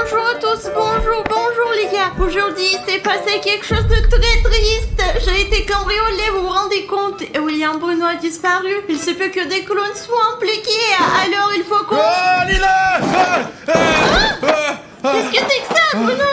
bonjour à tous, bonjour les gars. Aujourd'hui, il s'est passé quelque chose de très triste. J'ai été cambriolée, vous vous rendez compte? William Bruno a disparu. Il se peut que des clones soient impliqués. Alors il faut qu'on... Oh, Lila! Qu'est-ce que c'est que ça, Bruno?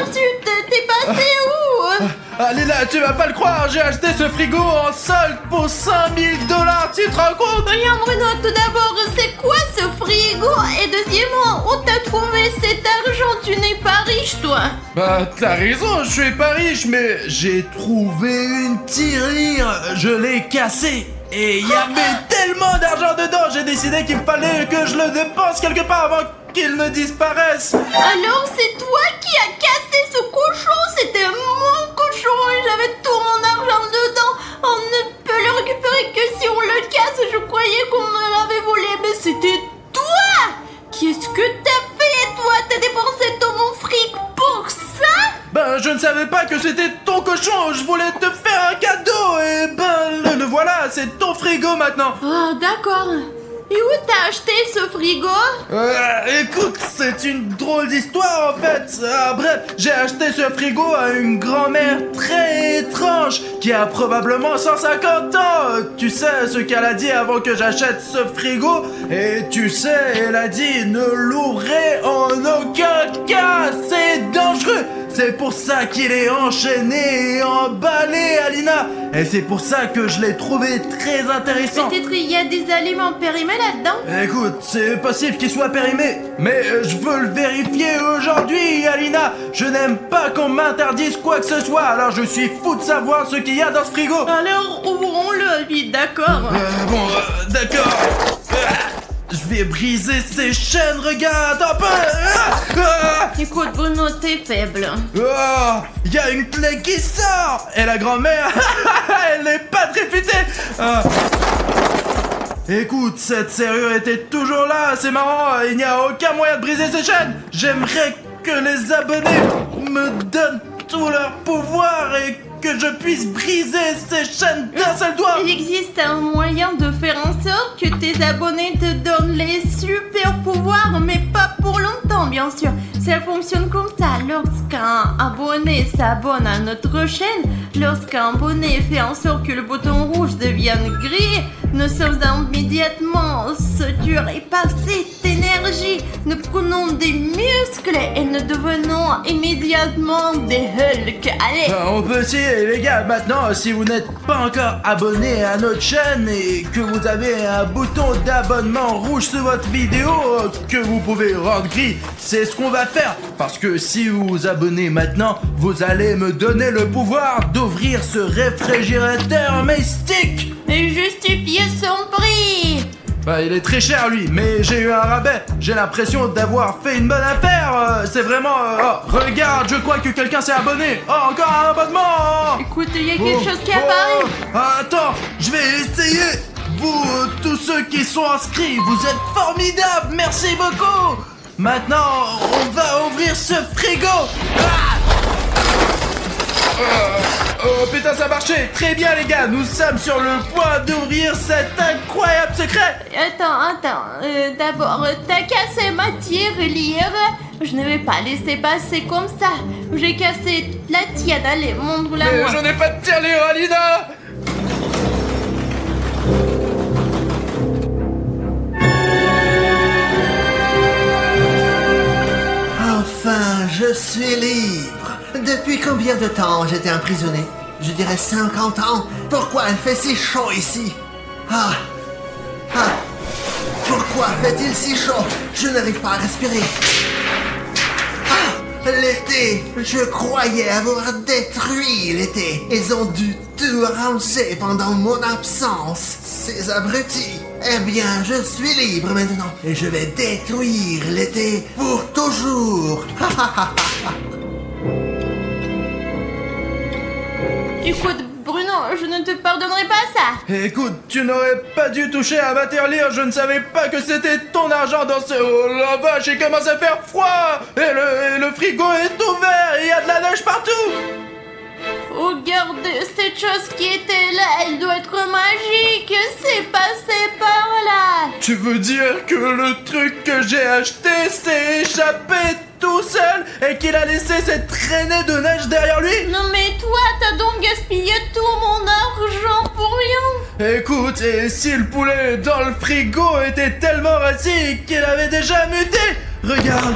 T'es passé où? Ah, Lila, tu vas pas le croire, j'ai acheté ce frigo en solde pour 5000 $, tu te rends compte? William Bruno, tout d'abord, c'est quoi ce frigo? Et deuxièmement, où t'as trouvé cet argent? Tu n'es pas riche, toi. Bah, t'as raison, je suis pas riche, mais j'ai trouvé une tirelire, je l'ai cassée. Et il y avait tellement d'argent dedans, j'ai décidé qu'il fallait que je le dépense quelque part avant qu'il ne disparaisse. Alors c'est toi qui as cassé ce cochon? C'était mon cochon et j'avais tout mon argent dedans. On ne peut le récupérer que si on le casse. Je croyais qu'on me l'avait volé, mais c'était toi. Qu'est-ce que t'as fait, toi? T'as dépensé tout mon fric pour ça? Ben, je ne savais pas que c'était ton cochon, je voulais te faire un cadeau et ben, le voilà, c'est ton frigo maintenant. Ah, d'accord. Et où t'as acheté ce frigo? Écoute, c'est une drôle d'histoire en fait. Bref, j'ai acheté ce frigo à une grand-mère très étrange qui a probablement 150 ans. Tu sais ce qu'elle a dit avant que j'achète ce frigo? Et tu sais, elle a dit ne l'ouvrez en aucun cas, c'est dangereux. C'est pour ça qu'il est enchaîné et emballé, Alina. Et c'est pour ça que je l'ai trouvé très intéressant. Peut-être il y a des aliments périmés là-dedans? Écoute, c'est possible qu'il soit périmé, mais je veux le vérifier aujourd'hui, Alina. Je n'aime pas qu'on m'interdise quoi que ce soit, alors je suis fou de savoir ce qu'il y a dans ce frigo. Alors ouvrons-le vite, d'accord? D'accord. Je vais briser ces chaînes, regarde un peu. Écoute Bruno, t'es faible. Oh, il y a une clé qui sort. Et la grand-mère, elle n'est pas très futée. Écoute, cette serrure était toujours là, c'est marrant, il n'y a aucun moyen de briser ces chaînes. J'aimerais que les abonnés me donnent tout leur pouvoir et que je puisse briser ces chaînes d'un seul doigt. Il existe un moyen de faire en sorte que tes abonnés te donnent les super pouvoirs, mais pas pour longtemps, bien sûr. Ça fonctionne comme ça. Lorsqu'un abonné s'abonne à notre chaîne, lorsqu'un abonné fait en sorte que le bouton rouge devienne gris, nous sommes immédiatement saturés par cette énergie. Nous prenons des muscles et nous devenons immédiatement des Hulk. Allez! On peut essayer, les gars. Maintenant, si vous n'êtes pas encore abonné à notre chaîne et que vous avez un bouton d'abonnement rouge sur votre vidéo que vous pouvez rendre gris, c'est ce qu'on va faire. Parce que si vous vous abonnez maintenant, vous allez me donner le pouvoir d'ouvrir ce réfrigérateur mystique. Et justifier son prix. Bah, il est très cher lui, mais j'ai eu un rabais. J'ai l'impression d'avoir fait une bonne affaire. C'est vraiment... Oh, regarde, je crois que quelqu'un s'est abonné. Oh, encore un abonnement. Écoute, il y a quelque chose qui apparaît. Attends, je vais essayer. Vous, tous ceux qui sont inscrits, vous êtes formidables. Merci beaucoup. Maintenant, on va ouvrir ce frigo. Oh putain, ça a marché. Très bien les gars, nous sommes sur le point d'ouvrir cet incroyable secret. Attends, d'abord, t'as cassé ma tirelire. Je ne vais pas laisser passer comme ça. J'ai cassé la tienne, allez, montre-la Mais moi. j'en ai pas de tirelire, Alina. Enfin, je suis libre. Depuis combien de temps j'étais emprisonné? Je dirais 50 ans. Pourquoi il fait si chaud ici? Pourquoi fait-il si chaud? Je n'arrive pas à respirer. L'été! Je croyais avoir détruit l'été. Ils ont dû tout ranger pendant mon absence. Ces abrutis. Eh bien, je suis libre maintenant. Et je vais détruire l'été pour toujours. Écoute, Bruno, je ne te pardonnerai pas ça. Écoute, tu n'aurais pas dû toucher à ma tirelire. Je ne savais pas que c'était ton argent dans ce... Oh la vache, il commence à faire froid. Et le frigo est ouvert. Il y a de la neige partout. Regarde, cette chose qui était là, elle doit être magique. C'est passé par là. Tu veux dire que le truc que j'ai acheté s'est échappé tout seul et qu'il a laissé cette traînée de neige derrière lui? Non mais toi, t'as donc gaspillé tout mon argent pour rien. Écoute, et si le poulet dans le frigo était tellement rassis qu'il avait déjà muté? Regarde,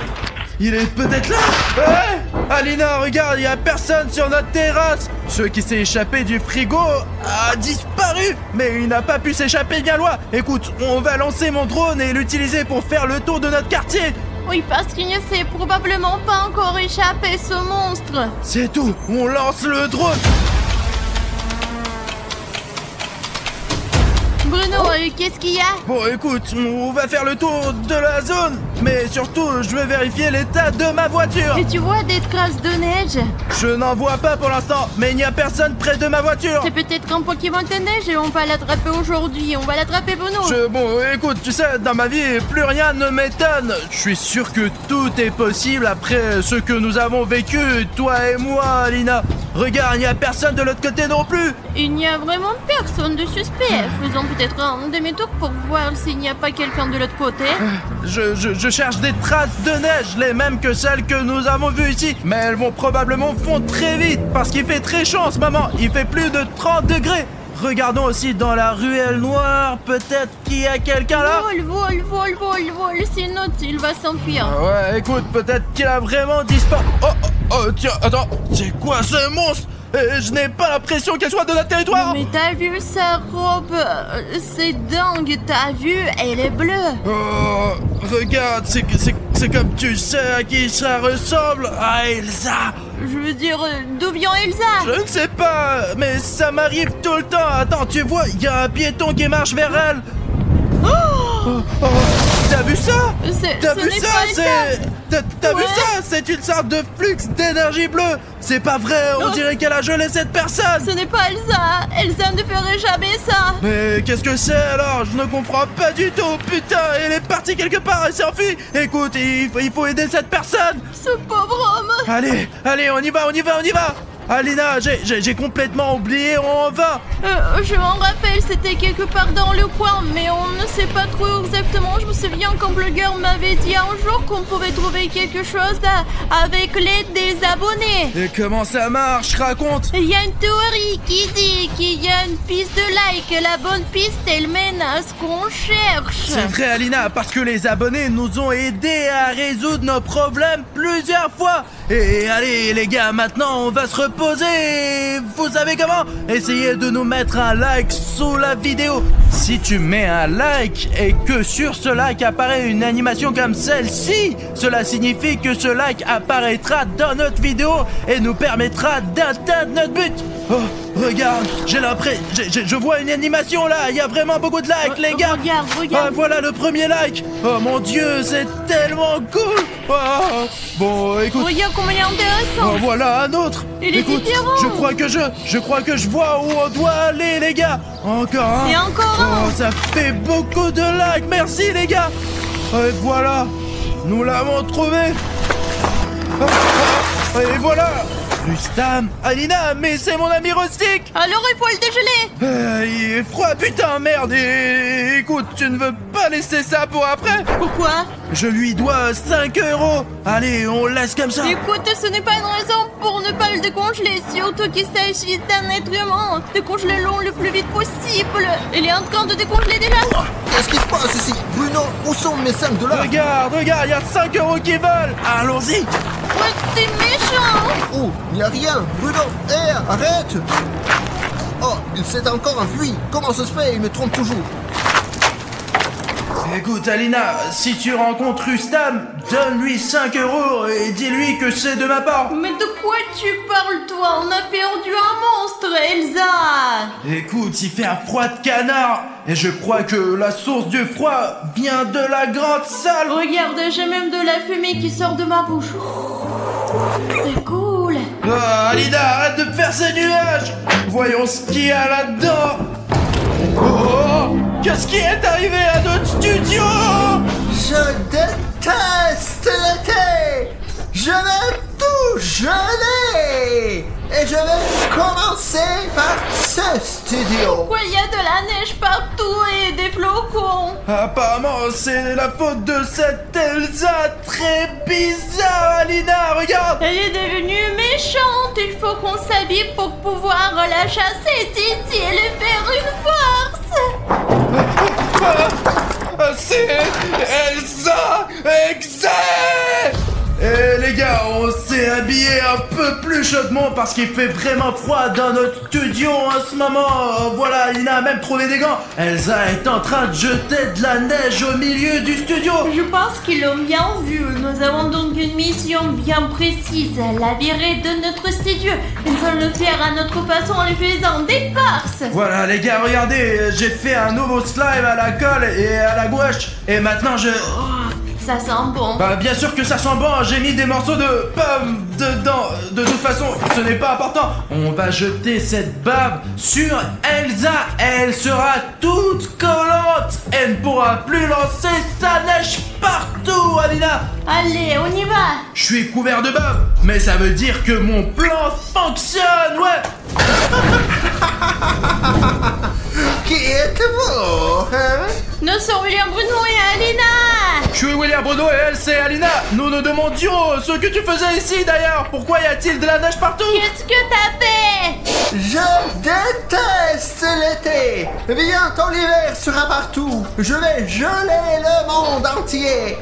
il est peut-être là. Ouais, Alina, regarde, il y a personne sur notre terrasse. Ce qui s'est échappé du frigo a disparu, mais il n'a pas pu s'échapper bien loin. Écoute, on va lancer mon drone et l'utiliser pour faire le tour de notre quartier. Oui, parce qu'il ne s'est probablement pas encore échappé, ce monstre. C'est tout, on lance le drone. Bruno, qu'est-ce qu'il y a? Bon, écoute, on va faire le tour de la zone, mais surtout, je vais vérifier l'état de ma voiture. Et tu vois des traces de neige? Je n'en vois pas pour l'instant, mais il n'y a personne près de ma voiture. C'est peut-être un Pokémon de neige et on va l'attraper aujourd'hui. On va l'attraper, Bruno. Bon, écoute, tu sais, dans ma vie, plus rien ne m'étonne. Je suis sûr que tout est possible après ce que nous avons vécu, toi et moi, Alina. Regarde, il n'y a personne de l'autre côté non plus. Il n'y a vraiment personne de suspect. Faisons peut-être un demi-tour pour voir s'il n'y a pas quelqu'un de l'autre côté. Je cherche des traces de neige, les mêmes que celles que nous avons vues ici. Mais elles vont probablement fondre très vite, parce qu'il fait très chaud en ce moment. Il fait plus de 30 degrés. Regardons aussi dans la ruelle noire, peut-être qu'il y a quelqu'un là. Vol, sinon il va s'enfuir. Ouais, écoute, peut-être qu'il a vraiment disparu. Oh, tiens, attends, c'est quoi ce monstre? Je n'ai pas l'impression qu'elle soit de notre territoire. Mais t'as vu sa robe? C'est dingue, t'as vu? Elle est bleue. Oh, regarde, c'est comme tu sais à qui ça ressemble. À Elsa. Je veux dire, d'où vient Elsa? Je ne sais pas, mais ça m'arrive tout le temps. Attends, tu vois, il y a un piéton qui marche vers elle. T'as vu ça? T'as vu ça? T'as vu ça? C'est une sorte de flux d'énergie bleue. C'est pas vrai, on dirait qu'elle a gelé cette personne. Ce n'est pas Elsa. Elsa ne ferait jamais ça. Mais qu'est-ce que c'est alors? Je ne comprends pas du tout. Putain, elle est partie quelque part, elle s'est enfuie. Écoute, il faut aider cette personne. Ce pauvre homme. Allez, on y va. Alina, j'ai complètement oublié, on va. Je m'en rappelle, c'était quelque part dans le coin, mais on ne sait pas trop exactement. Je me souviens qu'un blogueur m'avait dit un jour qu'on pouvait trouver quelque chose avec l'aide des abonnés. Et comment ça marche? Raconte. Il y a une théorie qui dit qu'il y a une piste de like. La bonne piste, elle mène à ce qu'on cherche. C'est vrai, Alina, parce que les abonnés nous ont aidés à résoudre nos problèmes plusieurs fois. Et allez, les gars, maintenant on va se reposer. Vous savez comment? Essayez de nous mettre un like sous la vidéo. Si tu mets un like et que sur ce like apparaît une animation comme celle-ci, cela signifie que ce like apparaîtra dans notre vidéo et nous permettra d'atteindre notre but. Oh, regarde, j'ai l'impression, je vois une animation là. Il y a vraiment beaucoup de likes, les gars. Regarde. Ah, voilà le premier like. Oh mon Dieu, c'est tellement cool. Oh, bon, écoute. Regarde combien intéressant. Oh, voilà un autre. Il est différent. Je crois que je vois où on doit aller, les gars. Encore un. Et encore un. Oh, ça fait beaucoup de likes. Merci, les gars. Et voilà, nous l'avons trouvé. Et voilà. Rustam, Alina, mais c'est mon ami Rustic. Alors il faut le dégeler. Il est froid, putain, merde. Et écoute, tu ne veux pas laisser ça pour après? Pourquoi? Je lui dois 5 €. Allez, on laisse comme ça. Écoute, ce n'est pas une raison pour ne pas le décongeler, surtout qu'il s'agit d'un être humain. Décongelez-le le plus vite possible. Il est en train de décongeler déjà. Qu'est-ce qui se passe ici? Bruno, où sont mes 5 $? Regarde, il y a 5 € qui volent. Allons-y. Ouais, t'es méchant. Oh, il n'y a rien. Bruno, hé, arrête. Oh, il s'est encore enfui. Comment ça se fait? Il me trompe toujours. Écoute, Alina, si tu rencontres Rustam, donne-lui 5 € et dis-lui que c'est de ma part. Mais de quoi tu parles, toi? On a perdu un monstre, Elsa. Écoute, il fait un froid de canard et je crois que la source du froid vient de la grande salle. Regarde, j'ai même de la fumée qui sort de ma bouche. C'est cool. Ah, Alina, arrête de faire ces nuages. Voyons ce qu'il y a là-dedans. Oh, qu'est-ce qui est arrivé à notre studio? Je déteste l'été. Je vais tout geler. Et je vais commencer par ce studio. Pourquoi il y a de la neige partout et des flocons? Apparemment, c'est la faute de cette Elsa très bizarre, Alina. Regarde. faut qu'on s'habille pour pouvoir la chasser d'ici et lui faire une force. C'est Elsa Exe! Eh les gars, on s'est habillé un peu plus chaudement parce qu'il fait vraiment froid dans notre studio en ce moment. Voilà, Alina a même trouvé des gants. Elsa est en train de jeter de la neige au milieu du studio. Je pense qu'ils l'ont bien vu. Nous avons donc une mission bien précise. La virer de notre studio. Nous allons le faire à notre façon en lui faisant des farces. Voilà les gars, regardez, j'ai fait un nouveau slime à la colle et à la gouache. Et maintenant je... Ça sent bon. Bah bien sûr que ça sent bon, j'ai mis des morceaux de pommes dedans. De toute façon, ce n'est pas important. On va jeter cette bave sur Elsa. Elle sera toute collante. Elle ne pourra plus lancer sa neige partout, Alina. Allez, on y va. Je suis couvert de bave, mais ça veut dire que mon plan fonctionne, ouais. Qui êtes-vous, hein? Nous sommes William Bruno et Alina. Je suis William Bruno et elle c'est Alina. Nous nous demandions ce que tu faisais ici d'ailleurs. Pourquoi y a-t-il de la neige partout? Qu'est-ce que t'as fait? Je déteste l'été. Bientôt l'hiver sera partout. Je vais geler le monde entier.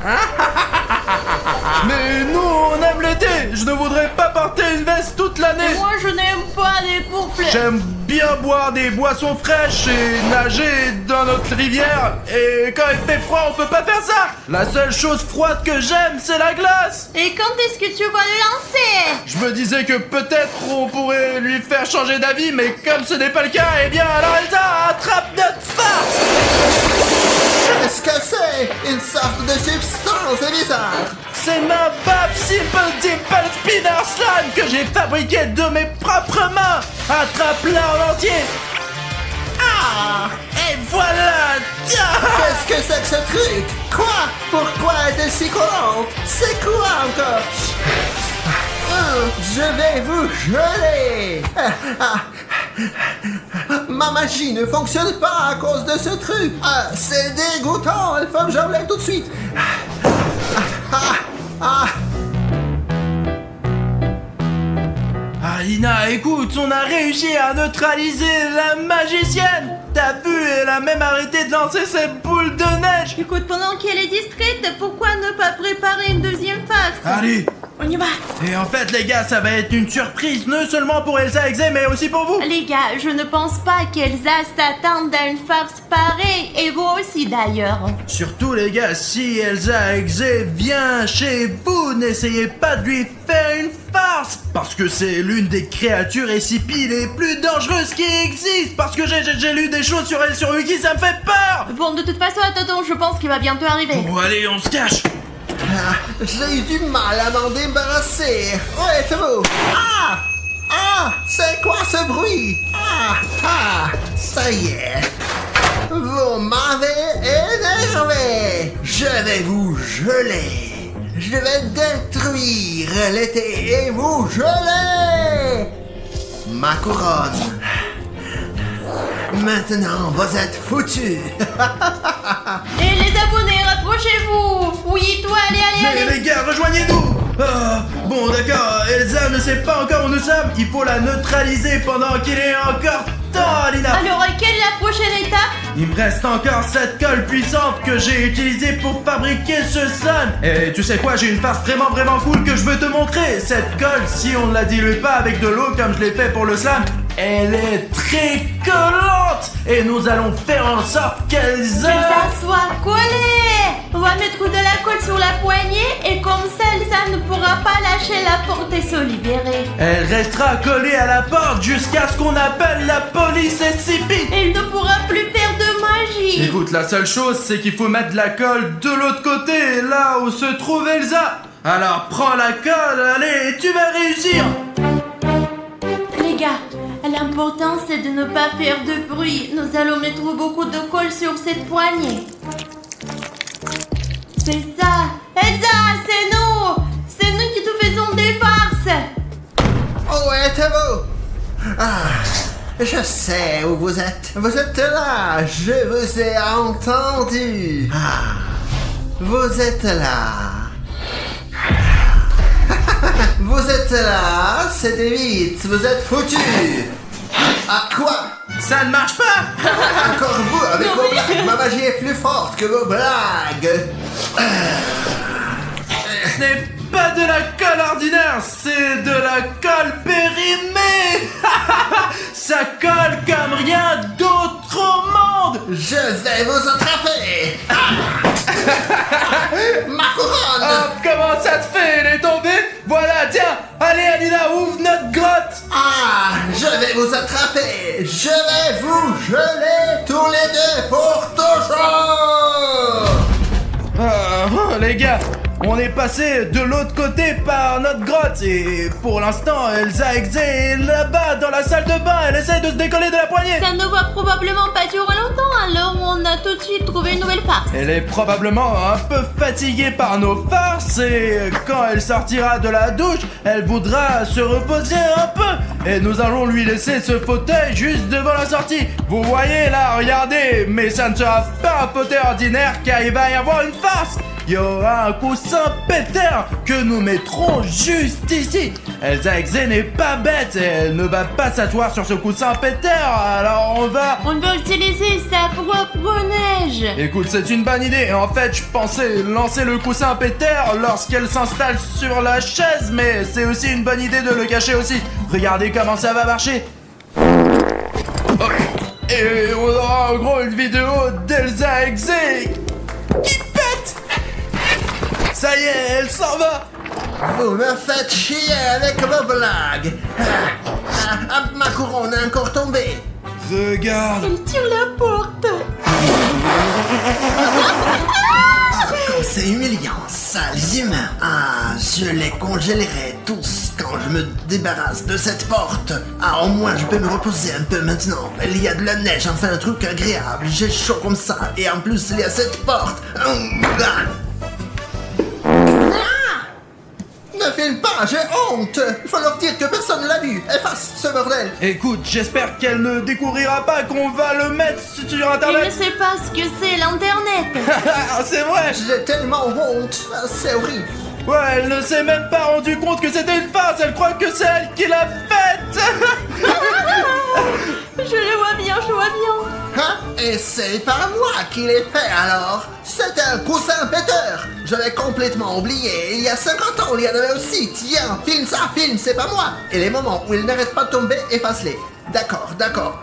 Mais nous on aime l'été. Je ne voudrais pas porter une veste toute l'année. Moi je n'aime pas les bouffles. J'aime bien boire des boissons fraîches et nager dans notre rivière. Et quand il fait froid, on peut pas faire ça. La seule chose froide que j'aime, c'est la glace. Et quand est-ce que tu vas le lancer? Je me disais que peut-être on pourrait lui faire changer d'avis, mais comme ce n'est pas le cas, eh bien alors Elsa attrape notre farce. Qu'est-ce que c'est? Une sorte de substance bizarre. C'est ma bave Simple Dimple Spinner Slime que j'ai fabriquée de mes propres mains. Attrape-la en entier. Ah! Et voilà! Qu'est-ce que c'est que ce truc? Quoi? Pourquoi est-elle si collante? C'est quoi encore? Je vais vous geler. Ma magie ne fonctionne pas à cause de ce truc. C'est dégoûtant. Il faut que j'enlève tout de suite. Alina, écoute, on a réussi à neutraliser la magicienne. T'as vu, elle a même arrêté de lancer ses boules de neige. Écoute, pendant qu'elle est distraite, pourquoi ne pas préparer une deuxième farce? Allez. On y va. Et en fait, les gars, ça va être une surprise, non seulement pour Elsa Exe, mais aussi pour vous. Les gars, je ne pense pas qu'Elsa s'attende à une farce pareille, et vous aussi d'ailleurs. Surtout, les gars, si Elsa Exe vient chez vous, n'essayez pas de lui faire une farce, parce que c'est l'une des créatures SCP les plus dangereuses qui existent, parce que j'ai lu des choses sur elle sur Wiki, ça me fait peur. Bon, de toute façon, attends, je pense qu'il va bientôt arriver. Bon, allez, on se cache. J'ai eu du mal à m'en débarrasser. Où êtes-vous? C'est quoi ce bruit? Ça y est. Vous m'avez énervé. Je vais vous geler. Je vais détruire l'été et vous geler. Ma couronne. Maintenant, vous êtes foutus. Et les abonnés, rapprochez-vous. Oui, toi, allez. Mais les gars, rejoignez-nous. Bon, d'accord, Elsa ne sait pas encore où nous sommes. Il faut la neutraliser pendant qu'il est encore temps, Alina. Alors, quelle est la prochaine étape? Il me reste encore cette colle puissante que j'ai utilisée pour fabriquer ce slime. Et tu sais quoi, j'ai une farce vraiment cool que je veux te montrer. Cette colle, si on ne la dilue pas avec de l'eau comme je l'ai fait pour le slime, elle est très collante. Et nous allons faire en sorte qu'elle ça soit collé. On va mettre de la colle sur la poignée et comme ça, Elsa ne pourra pas lâcher la porte et se libérer. Elle restera collée à la porte jusqu'à ce qu'on appelle la police SCP. Elle ne pourra plus faire de magie. Écoute, la seule chose, c'est qu'il faut mettre de la colle de l'autre côté, là où se trouve Elsa. Alors prends la colle, allez, tu vas réussir. Les gars, l'important c'est de ne pas faire de bruit. Nous allons mettre beaucoup de colle sur cette poignée. C'est ça. Elsa, c'est nous. C'est nous qui te faisons des farces. Où êtes-vous? Je sais où vous êtes. Vous êtes là. Je vous ai entendu. Vous êtes là. Vous êtes restez là, c'était vite, vous êtes foutus. Ah quoi? Ça ne marche pas. Encore vous avec vos blagues, ma magie est plus forte que vos blagues. Ce n'est pas de la colle ordinaire, c'est de la colle périmée. Ça colle comme rien d'autre au monde. Je vais vous attraper. Ma couronne. Oh, comment ça te fait? Elle est tombée? Voilà, tiens. Allez, Alina, ouvre notre grotte. Ah, je vais vous attraper. Je vais vous geler tous les deux pour toujours. Les gars, on est passé de l'autre côté par notre grotte et pour l'instant, Elsa Exe est là-bas dans la salle de bain. Elle essaie de se décoller de la poignée. Ça ne va probablement pas durer longtemps, alors on a tout de suite trouvé une nouvelle farce. Elle est probablement un peu fatiguée par nos farces et quand elle sortira de la douche, elle voudra se reposer un peu. Et nous allons lui laisser ce fauteuil juste devant la sortie. Vous voyez là, regardez, mais ça ne sera pas un fauteuil ordinaire car il va y avoir une farce. Il y aura un coussin pétard que nous mettrons juste ici. Elsa Exe n'est pas bête et elle ne va pas s'asseoir sur ce coussin pétard. Alors on va utiliser sa propre neige. Écoute, c'est une bonne idée. En fait, je pensais lancer le coussin pétard lorsqu'elle s'installe sur la chaise, mais c'est aussi une bonne idée de le cacher aussi. Regardez comment ça va marcher. Oh. Et on aura en gros une vidéo d'Elsa Exe qui pète. Ça y est, elle s'en va. Vous me faites chier avec vos blagues. Ma couronne est encore tombée. Regarde. Elle tire la porte. Comme c'est humiliant, sales humains. Ah, je les congélerai tous quand je me débarrasse de cette porte. Ah, au moins je peux me reposer un peu maintenant. Il y a de la neige, enfin un truc agréable. J'ai chaud comme ça. Et en plus, il y a cette porte. Ne filme pas, j'ai honte. Il faut leur dire que personne ne l'a vu. Efface ce bordel. Écoute, j'espère qu'elle ne découvrira pas qu'on va le mettre sur Il ne internet. sait pas ce que c'est l'internet. C'est vrai. J'ai tellement honte. Ah, c'est horrible. Ouais, elle ne s'est même pas rendu compte que c'était une farce. Elle croit que c'est elle qui l'a faite. Je le vois bien, je vois bien. Hein? Et c'est pas moi qui l'ai fait alors. C'est un coussin péteur. Je l'ai complètement oublié. Il y a 50 ans, il y en avait aussi. Tiens, filme ça, filme, c'est pas moi. Et les moments où il n'arrête pas de tomber, efface-les. D'accord.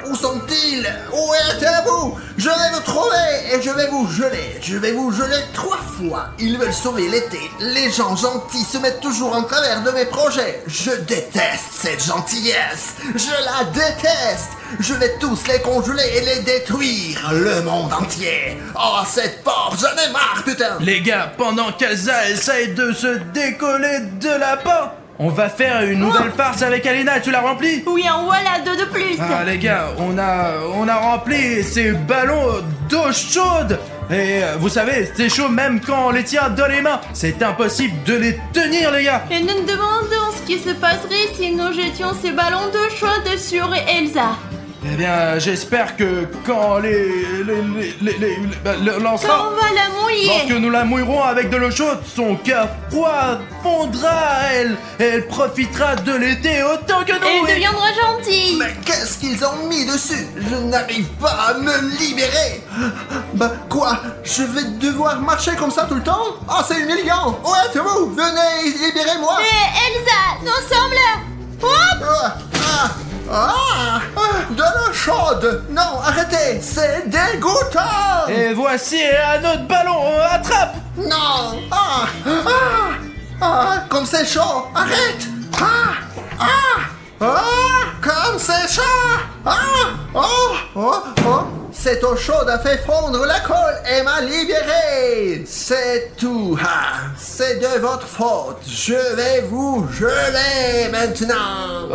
Où sont-ils? Où êtes-vous? Je vais vous trouver et je vais vous geler. Je vais vous geler 3 fois. Ils veulent sauver l'été. Les gens gentils se mettent toujours en travers de mes projets. Je déteste cette gentillesse. Je la déteste. Je vais tous les congeler et les détruire. Le monde entier. Oh, cette porte, j'en ai marre, putain. Les gars, pendant qu'Elsa essaye de se décoller de la porte, on va faire une nouvelle farce avec Alina. Tu l'as remplie? Oui, en voilà 2 de plus. Ah les gars, on a rempli ces ballons d'eau chaude. Et vous savez, c'est chaud même quand on les tient dans les mains. C'est impossible de les tenir, les gars. Et nous nous demandons ce qui se passerait si nous jetions ces ballons d'eau chaude sur Elsa. Eh bien, j'espère que quand lancera, Quand on va la mouiller. lorsque nous la mouillerons avec de l'eau chaude, son cœur froid fondra à elle. Et elle profitera de l'été autant que nous. Elle deviendra gentille. Mais qu'est-ce qu'ils ont mis dessus? Je n'arrive pas à me libérer. Bah quoi? Je vais devoir marcher comme ça tout le temps? Oh, c'est humiliant. Où êtes-vous? Venez, libérez-moi. Et Elsa, nous sommes là. Hop. De l'eau chaude. Non, arrêtez, c'est dégoûtant. Et voici un autre ballon. Attrape. Non. Comme c'est chaud. Arrête. Comme c'est chaud. Cette eau chaude a fait fondre la colle et m'a libéré. C'est tout. C'est de votre faute. Je vais vous geler maintenant.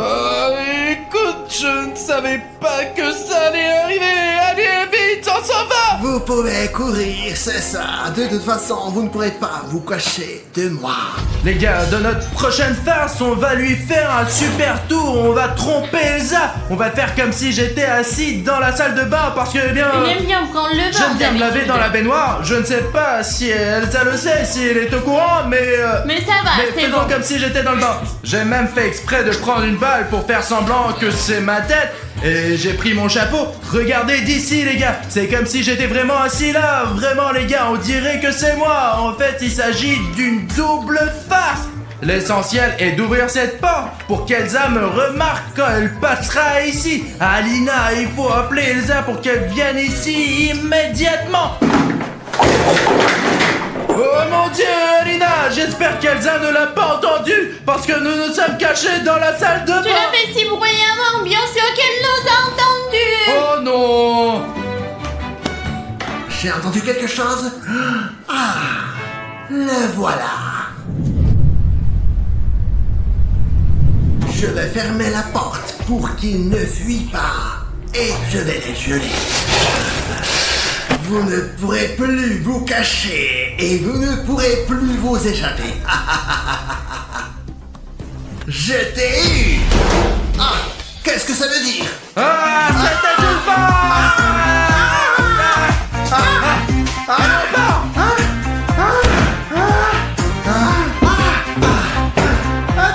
Écoute, je ne savais pas que ça allait arriver. Allez, vite, on s'en va. vous pouvez courir, c'est ça. De toute façon, vous ne pourrez pas vous cacher de moi. Les gars, dans notre prochaine farce, on va lui faire un super tour. On va tromper Elsa. On va faire comme si j'étais assis dans la salle de bain parce que, eh bien... Il aime bien prendre le bain. J'aime bien me laver dans la baignoire. Je ne sais pas si Elsa le sait, si elle est au courant, mais... Mais ça va, mais c'est faisons bon. comme si j'étais dans le bain. J'ai même fait exprès de prendre une balle pour faire semblant que c'est ma tête. Et j'ai pris mon chapeau. Regardez d'ici, les gars. C'est comme si j'étais vraiment assis là. Vraiment, les gars, on dirait que c'est moi. En fait, il s'agit d'une double farce. L'essentiel est d'ouvrir cette porte pour qu'Elsa me remarque quand elle passera ici. Alina, il faut appeler Elsa pour qu'elle vienne ici immédiatement. Oh mon Dieu, Alina, j'espère qu'Elsa ne l'a pas entendu parce que nous nous sommes cachés dans la salle de bain. Tu l'as fait si bruyamment, bien sûr qu'elle nous a entendus. Oh non. J'ai entendu quelque chose. Ah, le voilà. Je vais fermer la porte pour qu'il ne fuit pas. Et je vais les geler. Vous ne pourrez plus vous cacher et vous ne pourrez plus vous échapper. Je t'ai eu. Ah, qu'est-ce que ça veut dire? Ah, c'était une farce.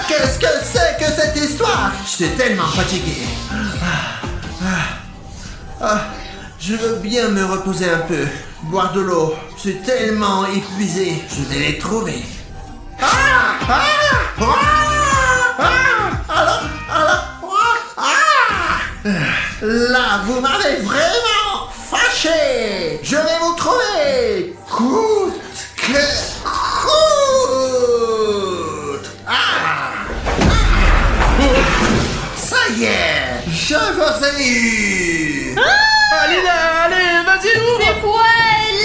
Qu'est-ce que c'est que cette histoire? Je suis tellement fatigué. Je veux bien me reposer un peu, boire de l'eau. Je suis tellement épuisé. Je vais les trouver. Là, vous m'avez vraiment fâché. Je vais vous trouver. Coûte que coûte. Ça y est, je vous ai eu. Alina, allez, vas-y, ouvre. C'est quoi?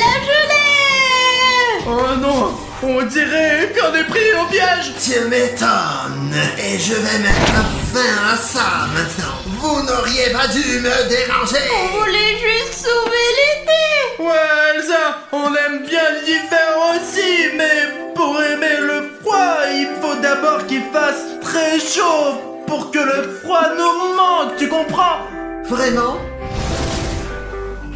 La gelée. Oh non, on dirait qu'on est pris au piège. Tu m'étonnes. Et je vais mettre fin à ça maintenant. Vous n'auriez pas dû me déranger. On voulait juste sauver l'été. Ouais, Elsa, on aime bien l'hiver aussi, mais pour aimer le froid, il faut d'abord qu'il fasse très chaud pour que le froid nous manque, tu comprends? Vraiment?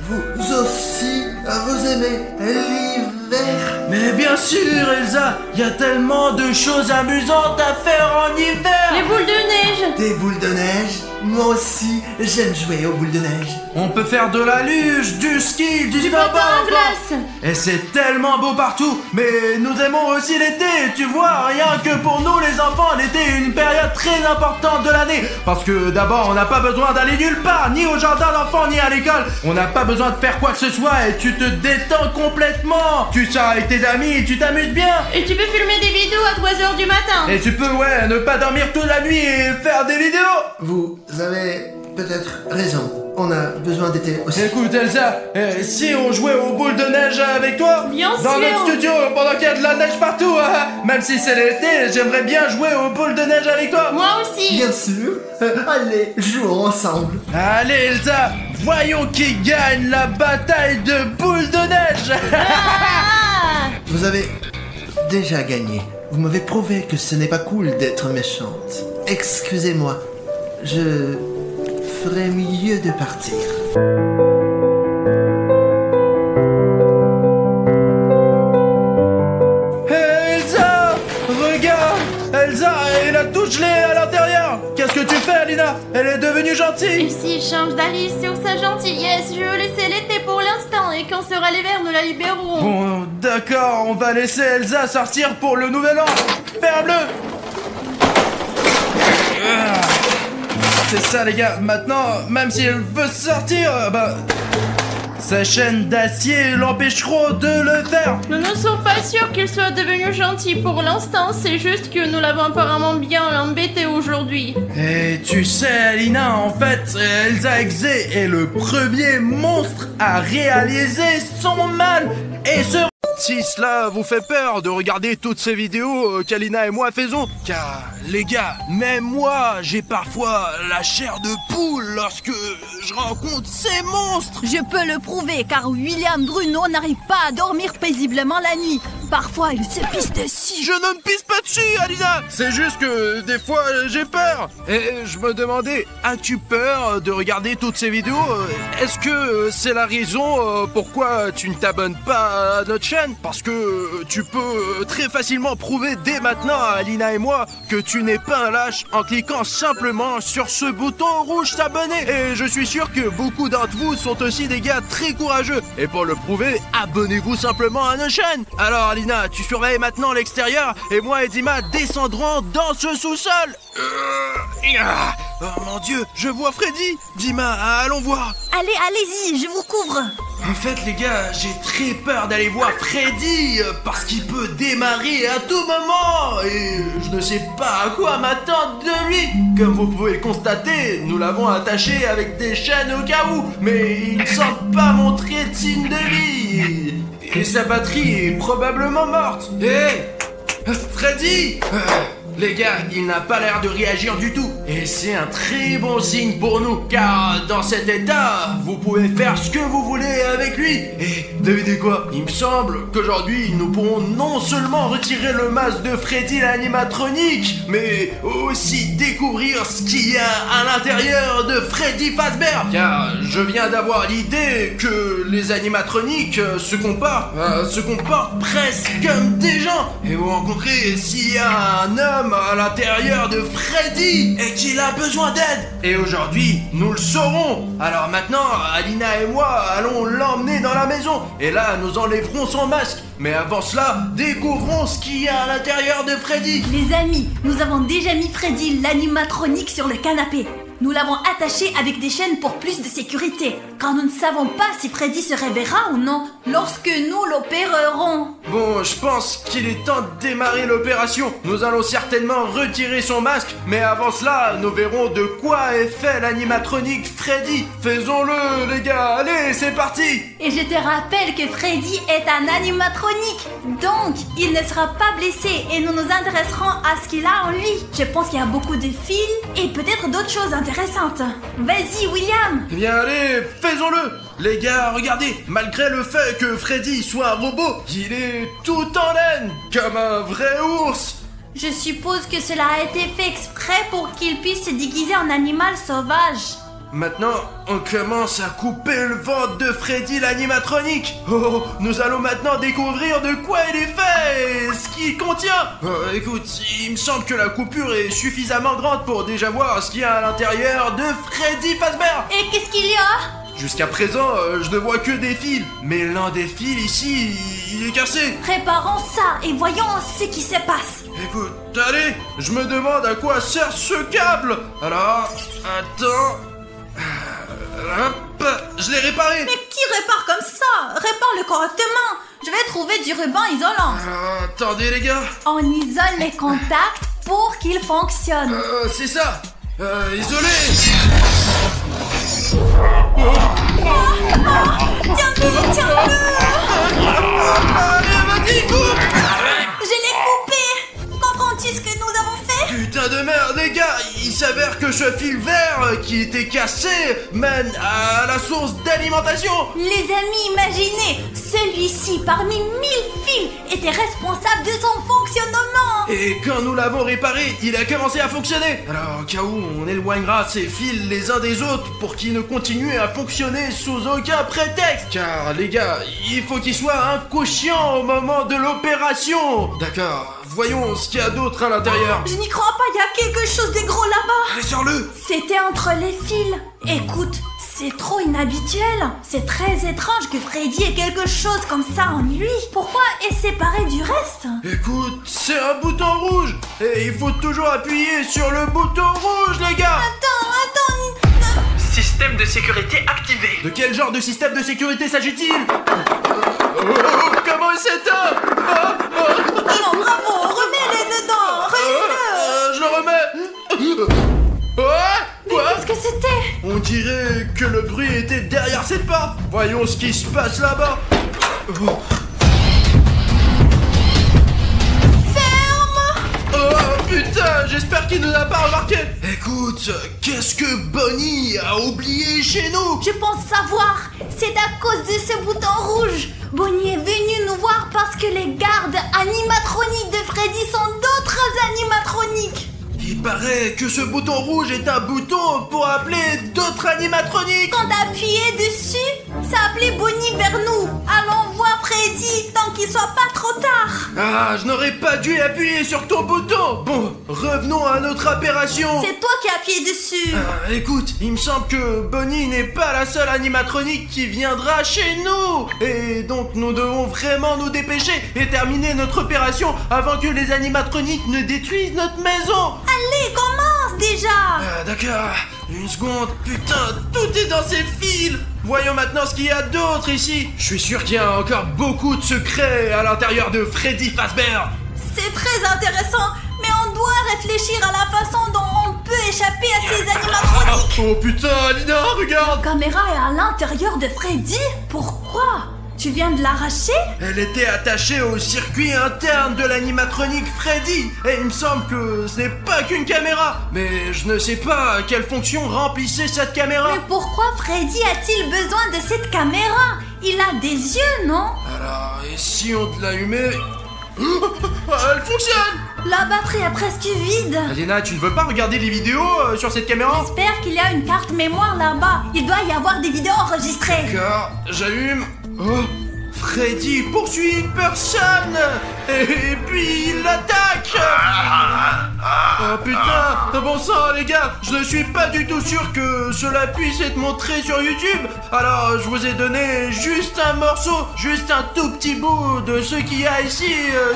Vous aussi, vous aimez l'hiver? Mais bien sûr, Elsa, il y a tellement de choses amusantes à faire en hiver. Les boules de neige. Des boules de neige? Moi aussi, j'aime jouer aux boules de neige. On peut faire de la luge, du ski, du Du snowboard. patin à enfin. glace. Et c'est tellement beau partout. Mais nous aimons aussi l'été, tu vois. Rien que pour nous, les enfants, l'été est une période très importante de l'année. Parce que d'abord, on n'a pas besoin d'aller nulle part, ni au jardin d'enfants, ni à l'école. On n'a pas besoin de faire quoi que ce soit et tu te détends complètement. Tu sors avec tes amis, tu t'amuses bien. Et tu peux filmer des vidéos à 3h du matin. Et tu peux, ouais, ne pas dormir toute la nuit et faire des vidéos. Vous avez peut-être raison. On a besoin d'été aussi. Écoute Elsa, si on jouait aux boules de neige avec toi, Bien dans sûr. notre studio, pendant qu'il y a de la neige partout, même si c'est l'été, j'aimerais bien jouer aux boules de neige avec toi. Moi aussi. Bien sûr. Allez, jouons ensemble. Allez Elsa, voyons qui gagne la bataille de boules de neige. Ah. Vous avez déjà gagné. Vous m'avez prouvé que ce n'est pas cool d'être méchante. Excusez-moi. Je ferais mieux de partir. Elsa, regarde, Elsa, elle a tout gelé à l'intérieur. Qu'est-ce que tu fais Alina? Elle est devenue Et gentille. s'il change d'avis sur sa gentillesse, je veux laisser l'été pour l'instant et quand sera l'hiver, nous la libérerons. Bon, d'accord, on va laisser Elsa sortir pour le nouvel an. Ferme-le. C'est ça les gars, maintenant, même si elle veut sortir, sa chaîne d'acier l'empêcheront de le faire. Nous ne sommes pas sûrs qu'il soit devenu gentil pour l'instant, c'est juste que nous l'avons apparemment bien embêté aujourd'hui. Et tu sais Alina, en fait, Elsa Exe est le premier monstre à réaliser son mal et se... si cela vous fait peur de regarder toutes ces vidéos qu'Alina et moi faisons. Car les gars, même moi, j'ai parfois la chair de poule lorsque je rencontre ces monstres. Je peux le prouver car William Bruno n'arrive pas à dormir paisiblement la nuit. Parfois, il se pisse dessus. Je ne me pisse pas dessus, Alina. C'est juste que des fois, j'ai peur. Et je me demandais, as-tu peur de regarder toutes ces vidéos? Est-ce que c'est la raison pourquoi tu ne t'abonnes pas à notre chaîne? Parce que tu peux très facilement prouver dès maintenant à Alina et moi que tu n'es pas un lâche en cliquant simplement sur ce bouton rouge s'abonner. Et je suis sûr que beaucoup d'entre vous sont aussi des gars très courageux. Et pour le prouver, abonnez-vous simplement à notre chaîne. Alors Alina, tu surveilles maintenant l'extérieur et moi et Dima descendrons dans ce sous-sol. Oh mon Dieu, je vois Freddy. Dima, allons voir. Allez, allez-y, je vous couvre. En fait les gars, j'ai très peur d'aller voir Freddy parce qu'il peut démarrer à tout moment et je ne sais pas à quoi m'attendre de lui. Comme vous pouvez le constater, nous l'avons attaché avec des chaînes au cas où, mais il ne semble pas montrer de signe de vie. Et sa batterie est probablement morte. Hé, Freddy! Les gars, il n'a pas l'air de réagir du tout. Et c'est un très bon signe pour nous, car dans cet état, vous pouvez faire ce que vous voulez avec lui. Et devinez quoi? Il me semble qu'aujourd'hui, nous pourrons non seulement retirer le masque de Freddy l'animatronique, mais aussi découvrir ce qu'il y a à l'intérieur de Freddy Fazbear. Car je viens d'avoir l'idée que les animatroniques se comportent presque comme des gens. Et vous rencontrez s'il y a un homme à l'intérieur de Freddy et qu'il a besoin d'aide. Et aujourd'hui, nous le saurons. Alors maintenant, Alina et moi allons l'emmener dans la maison. Et là, nous enlèverons son masque. Mais avant cela, découvrons ce qu'il y a à l'intérieur de Freddy. Les amis, nous avons déjà mis Freddy l'animatronique sur le canapé. Nous l'avons attaché avec des chaînes pour plus de sécurité, car nous ne savons pas si Freddy se réveillera ou non lorsque nous l'opérerons. Bon, je pense qu'il est temps de démarrer l'opération. Nous allons certainement retirer son masque, mais avant cela, nous verrons de quoi est fait l'animatronique Freddy. Faisons-le, les gars, allez, c'est parti. Et je te rappelle que Freddy est un animatronique, donc il ne sera pas blessé et nous nous intéresserons à ce qu'il a en lui. Je pense qu'il y a beaucoup de fils et peut-être d'autres choses intéressantes. Vas-y, William. Eh bien, allez, faisons-le. Les gars, regardez, malgré le fait que Freddy soit un robot, il est tout en laine, comme un vrai ours. Je suppose que cela a été fait exprès pour qu'il puisse se déguiser en animal sauvage. Maintenant, on commence à couper le ventre de Freddy l'animatronique. Oh, nous allons maintenant découvrir de quoi il est fait et ce qu'il contient. Écoute, il me semble que la coupure est suffisamment grande pour déjà voir ce qu'il y a à l'intérieur de Freddy Fazbear. Et qu'est-ce qu'il y a? Jusqu'à présent, je ne vois que des fils. Mais l'un des fils ici, il est cassé. Préparons ça et voyons ce qui se passe. Écoute, allez, je me demande à quoi sert ce câble. Alors, attends... Hop, je l'ai réparé. Mais qui répare comme ça? Répare-le correctement. Je vais trouver du ruban isolant. Attendez les gars. On isole les contacts pour qu'ils fonctionnent. C'est ça. Isolé. Tiens-le, tiens-le. Allez, vas-y, coupe. Je l'ai coupé. Comprends-tu ce que nous avons fait? Putain de merde, les gars. Il s'avère que ce fil vert qui était cassé mène à la source d'alimentation. Les amis, imaginez, celui-ci parmi 1000 fils était responsable de son fonctionnement. Et quand nous l'avons réparé, il a commencé à fonctionner. Alors au cas où, on éloignera ces fils les uns des autres pour qu'ils ne continuent à fonctionner sous aucun prétexte. Car les gars, il faut qu'ils soient inconscients au moment de l'opération. D'accord. Voyons ce qu'il y a d'autre à l'intérieur. Je n'y crois pas, il y a quelque chose de gros là-bas. Allez, sors-le. C'était entre les fils. Écoute, c'est trop inhabituel. C'est très étrange que Freddy ait quelque chose comme ça en lui. Pourquoi est séparé du reste? Écoute, c'est un bouton rouge. Et il faut toujours appuyer sur le bouton rouge, les gars. Attends. Système de sécurité activé. De quel genre de système de sécurité s'agit-il? Comment il s'éteint? Non, bravo, remets-les dedans. Remets-le. Je le remets. Quoi? Qu'est-ce que c'était? On dirait que le bruit était derrière cette porte. Voyons ce qui se passe là-bas. putain, j'espère qu'il nous a pas remarqué. Écoute, qu'est-ce que Bonnie a oublié chez nous? Je pense savoir. C'est à cause de ce bouton rouge. Bonnie est venue nous voir parce que les gardes animatroniques de Freddy sont d'autres animatroniques. Il paraît que ce bouton rouge est un bouton pour appeler d'autres animatroniques. Quand t'appuyais dessus, ça appelait Bonnie vers nous. Allons voir Freddy tant qu'il soit pas trop tard. Ah, je n'aurais pas dû appuyer sur ton bouton. Bon, revenons à notre opération. C'est toi qui as appuyé dessus. Écoute, il me semble que Bonnie n'est pas la seule animatronique qui viendra chez nous. Et donc nous devons vraiment nous dépêcher et terminer notre opération avant que les animatroniques ne détruisent notre maison. Allez, commence déjà. D'accord, une seconde, putain, tout est dans ces fils. Voyons maintenant ce qu'il y a d'autre ici. Je suis sûr qu'il y a encore beaucoup de secrets à l'intérieur de Freddy Fazbear. C'est très intéressant, mais on doit réfléchir à la façon dont on peut échapper à ces animatroniques. Oh putain, Alina, regarde. La caméra est à l'intérieur de Freddy. Pourquoi? Tu viens de l'arracher? Elle était attachée au circuit interne de l'animatronique Freddy. Et il me semble que ce n'est pas qu'une caméra. Mais je ne sais pas quelle fonction remplissait cette caméra. Mais pourquoi Freddy a-t-il besoin de cette caméra? Il a des yeux, non? Alors, et si on te l'allumait? Elle fonctionne! La batterie est presque vide. Alina, tu ne veux pas regarder les vidéos sur cette caméra? J'espère qu'il y a une carte mémoire là-bas. Il doit y avoir des vidéos enregistrées. D'accord, j'allume. Oh, Freddy poursuit une personne. Et puis il l'attaque. Oh putain, bon sang les gars, je ne suis pas du tout sûr que cela puisse être montré sur YouTube. Alors je vous ai donné juste un morceau, juste un tout petit bout de ce qu'il y a ici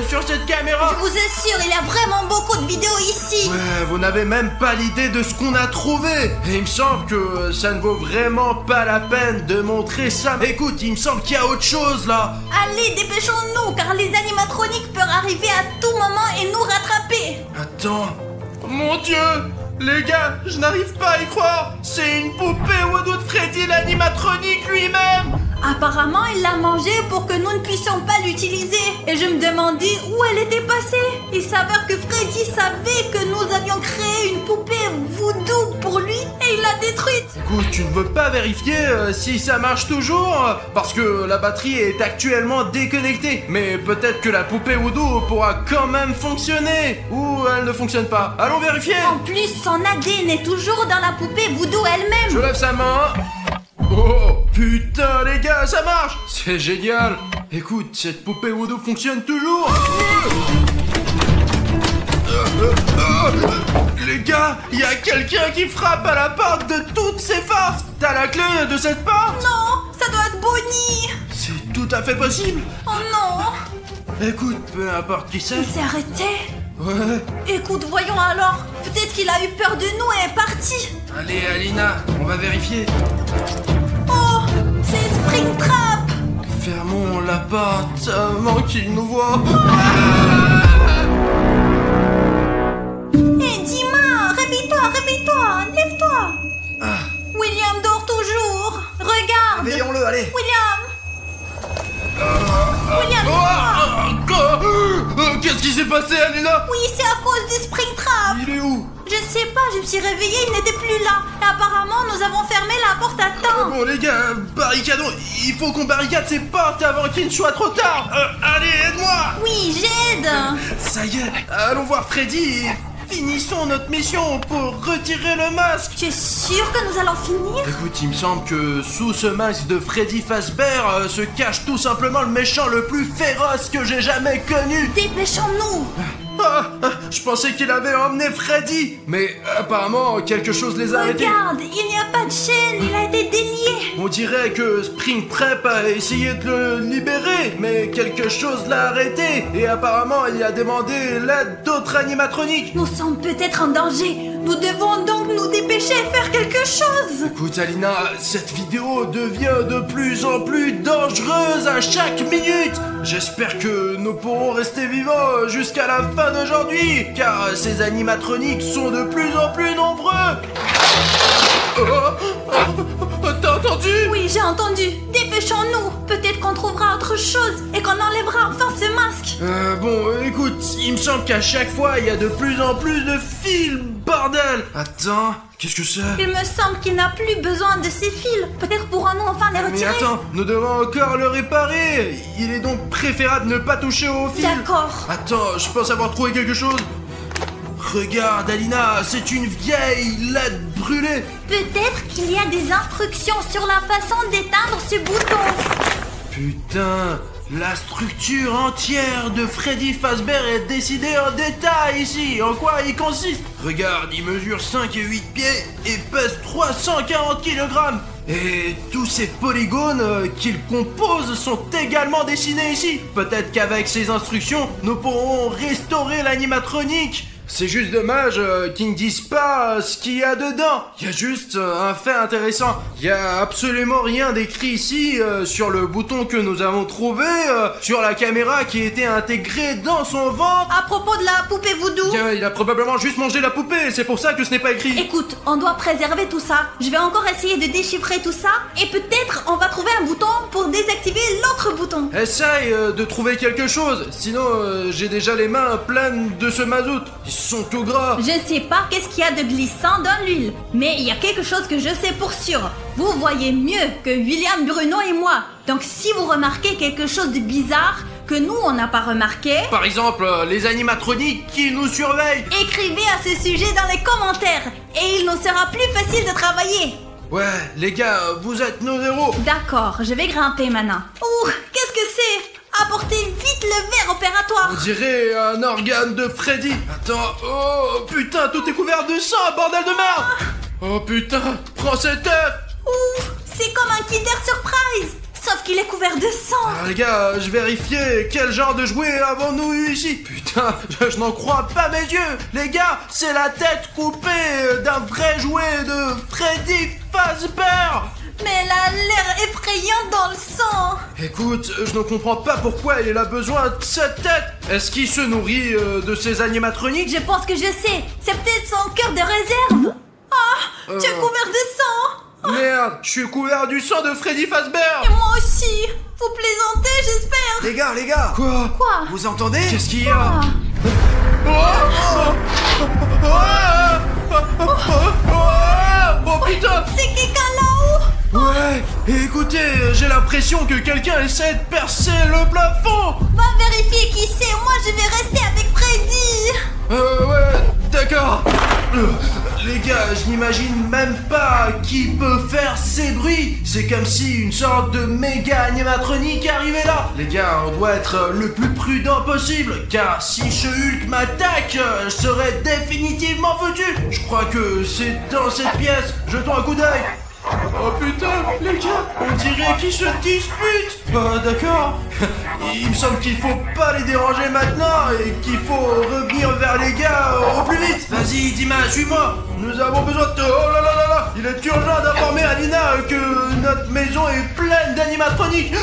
sur cette caméra. Je vous assure, il y a vraiment beaucoup de vidéos ici. Ouais, vous n'avez même pas l'idée de ce qu'on a trouvé. Et il me semble que ça ne vaut vraiment pas la peine de montrer ça. Écoute, il me semble qu'il y a autre chose là. Allez, dépêchons-nous, car les animatroniques peuvent arriver à tout moment et nous rattraper. Attends. Mon Dieu! Les gars, je n'arrive pas à y croire! C'est une poupée Woodoo de Freddy l'animatronique lui-même! Apparemment, il l'a mangée pour que nous ne puissions pas l'utiliser. Et je me demandais où elle était passée. Il s'avère que Freddy savait que nous avions créé une poupée voodoo pour lui et il l'a détruite. Écoute, tu ne veux pas vérifier si ça marche toujours? Parce que la batterie est actuellement déconnectée. Mais peut-être que la poupée Woodoo pourra quand même fonctionner. Ou elle ne fonctionne pas. Allons vérifier! En plus, son ADN est toujours dans la poupée voodoo elle-même. Je lève sa main. Oh putain les gars, ça marche! C'est génial! Écoute, cette poupée Woodoo fonctionne toujours! Les gars, il y a quelqu'un qui frappe à la porte de toutes ces forces! T'as la clé de cette porte? Non, ça doit être Bonnie! C'est tout à fait possible! Oh non! Écoute, peu importe qui c'est. Il s'est arrêté? Ouais. Écoute, voyons alors. Peut-être qu'il a eu peur de nous et est parti. Allez, Alina, on va vérifier. Oh, c'est Springtrap. Fermons la porte avant qu'il nous voie. Hé, Dima, réveille-toi, lève-toi. William dort toujours. Regarde. Veillons-le, allez. William, Qu'est-ce qui s'est passé, Alina? oui, c'est à cause du Springtrap. Il est où? Je sais pas, je me suis réveillée, il n'était plus là. Et apparemment, nous avons fermé la porte à temps. Bon les gars, barricadons. Il faut qu'on barricade ces portes avant qu'il ne soit trop tard. Allez, aide-moi. Oui, j'aide. Ça y est, allons voir Freddy. Finissons notre mission pour retirer le masque. Tu es sûr que nous allons finir? Écoute, il me semble que sous ce masque de Freddy Fazbear se cache tout simplement le méchant le plus féroce que j'ai jamais connu. Dépêchons-nous. Je pensais qu'il avait emmené Freddy, mais apparemment quelque chose les a arrêtés. Regarde, il n'y a pas de chaîne, il a été délié. On dirait que Springtrap a essayé de le libérer, mais quelque chose l'a arrêté. Et apparemment, il a demandé l'aide d'autres animatroniques. Nous sommes peut-être en danger. Nous devons donc nous dépêcher et faire quelque chose. Écoute, Alina, cette vidéo devient de plus en plus dangereuse à chaque minute. J'espère que nous pourrons rester vivants jusqu'à la fin d'aujourd'hui, car ces animatroniques sont de plus en plus nombreux. t'as entendu? Oui, j'ai entendu. Dépêchons-nous. Peut-être qu'on trouvera autre chose et qu'on enlèvera enfin ce masque. Bon, écoute, il me semble qu'à chaque fois, il y a de plus en plus de fils, bordel. Attends, qu'est-ce que c'est? Il me semble qu'il n'a plus besoin de ces fils. Peut-être pourrons-nous enfin les Mais retirer. attends, nous devons encore le réparer. Il est donc préférable de ne pas toucher aux fils. D'accord. Attends, je pense avoir trouvé quelque chose. Regarde, Alina, c'est une vieille LED brûlée. Peut-être qu'il y a des instructions sur la façon d'éteindre ce bouton. Putain, la structure entière de Freddy Fazbear est décidée en détail ici. En quoi il consiste? Regarde, il mesure 5 et 8 pieds et pèse 340 kg. Et tous ces polygones qu'il compose sont également dessinés ici. Peut-être qu'avec ces instructions, nous pourrons restaurer l'animatronique. C'est juste dommage qu'ils ne disent pas ce qu'il y a dedans. Il y a juste un fait intéressant. Il y a absolument rien d'écrit ici sur le bouton que nous avons trouvé, sur la caméra qui était intégrée dans son ventre. À propos de la poupée voodoo. Bien, il a probablement juste mangé la poupée, c'est pour ça que ce n'est pas écrit. Écoute, on doit préserver tout ça. Je vais encore essayer de déchiffrer tout ça et peut-être on va trouver un bouton pour désactiver l'autre bouton. Essaye de trouver quelque chose, sinon j'ai déjà les mains pleines de ce mazout. Ils sont tout gras. Je ne sais pas qu'est-ce qu'il y a de glissant dans l'huile, mais il y a quelque chose que je sais pour sûr. Vous voyez mieux que William, Bruno et moi. Donc si vous remarquez quelque chose de bizarre que nous on n'a pas remarqué, Par exemple, les animatroniques qui nous surveillent. écrivez à ce sujet dans les commentaires et il nous sera plus facile de travailler. Ouais, les gars, vous êtes nos héros. D'accord, je vais grimper maintenant. Ouh, qu'est-ce que c'est? Apportez vite le verre opératoire. On dirait un organe de Freddy. Attends, oh putain, tout est couvert de sang, bordel de merde. Oh putain, prends cet œuf. Ouh, c'est comme un Kinder Surprise, sauf qu'il est couvert de sang. Ah, les gars, je vérifiais quel genre de jouet avons-nous eu ici. Putain, je n'en crois pas mes yeux. Les gars, c'est la tête coupée d'un vrai jouet de Freddy Fazbear. Mais elle a l'air effrayante dans le sang. Écoute, je ne comprends pas pourquoi il a besoin de cette tête. Est-ce qu'il se nourrit de ces animatroniques? Je pense que je sais, c'est peut-être son cœur de réserve. Ah, tu es couvert de sang. Merde, je suis couvert du sang de Freddy Fazbear. Et moi aussi. Vous plaisantez, j'espère. Les gars, Quoi? Quoi? vous entendez? Qu'est-ce qu'il y a? Ah. Oh putain! C'est quelqu'un là-haut. Ouais, écoutez, j'ai l'impression que quelqu'un essaie de percer le plafond. Va vérifier qui c'est, moi je vais rester avec Freddy. Ouais, d'accord. Les gars, je n'imagine même pas qui peut faire ces bruits. C'est comme si une sorte de méga animatronique arrivait là. Les gars, on doit être le plus prudent possible, car si ce Hulk m'attaque, je serai définitivement foutu. Je crois que c'est dans cette pièce. Jetons un coup d'œil. Oh putain, les gars, on dirait qu'ils se disputent. D'accord. Il me semble qu'il faut pas les déranger maintenant et qu'il faut revenir vers les gars au plus vite. Vas-y, Dima, suis-moi. Nous avons besoin de... Oh là là là là. Il est urgent d'informer Alina que notre maison est pleine d'animatroniques.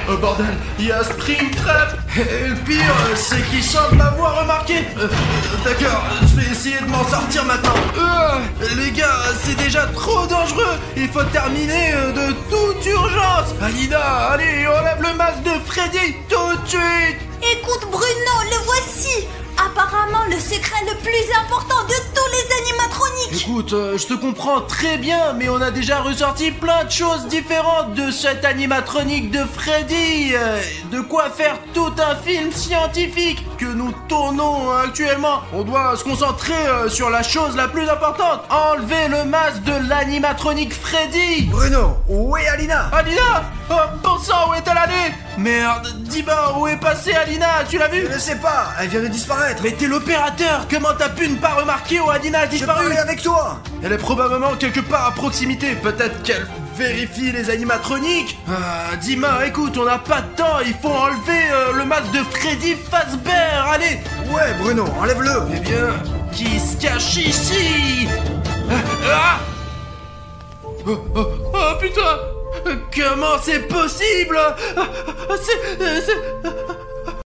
Oh bordel, il y a Springtrap. Et le pire, c'est qu'il semble m'avoir remarqué. D'accord, je vais essayer de m'en sortir maintenant. Les gars, c'est déjà trop dangereux. Il faut terminer de toute urgence. Alina, allez, enlève le masque de Freddy tout de suite. Écoute Bruno, le voici. Apparemment le secret le plus important de tous les animatroniques. Écoute, je te comprends très bien, mais on a déjà ressorti plein de choses différentes de cette animatronique de Freddy. De quoi faire tout un film scientifique que nous tournons actuellement. On doit se concentrer sur la chose la plus importante. Enlever le masque de l'animatronique Freddy. Bruno, où est Alina? Alina! Oh, bon sang, où est-elle allée? Merde, dis-moi, où est passée Alina? Tu l'as vue? Je ne sais pas, elle vient de disparaître. Mais t'es l'opérateur! Comment t'as pu ne pas remarquer où Alina a Je disparu? parlais avec toi. Elle est probablement quelque part à proximité. Peut-être qu'elle vérifie les animatroniques. Dima, écoute, on n'a pas de temps. Il faut enlever le masque de Freddy Fazbear. Allez! Ouais, Bruno, enlève-le. Eh bien, qui se cache ici? Oh putain! Comment c'est possible?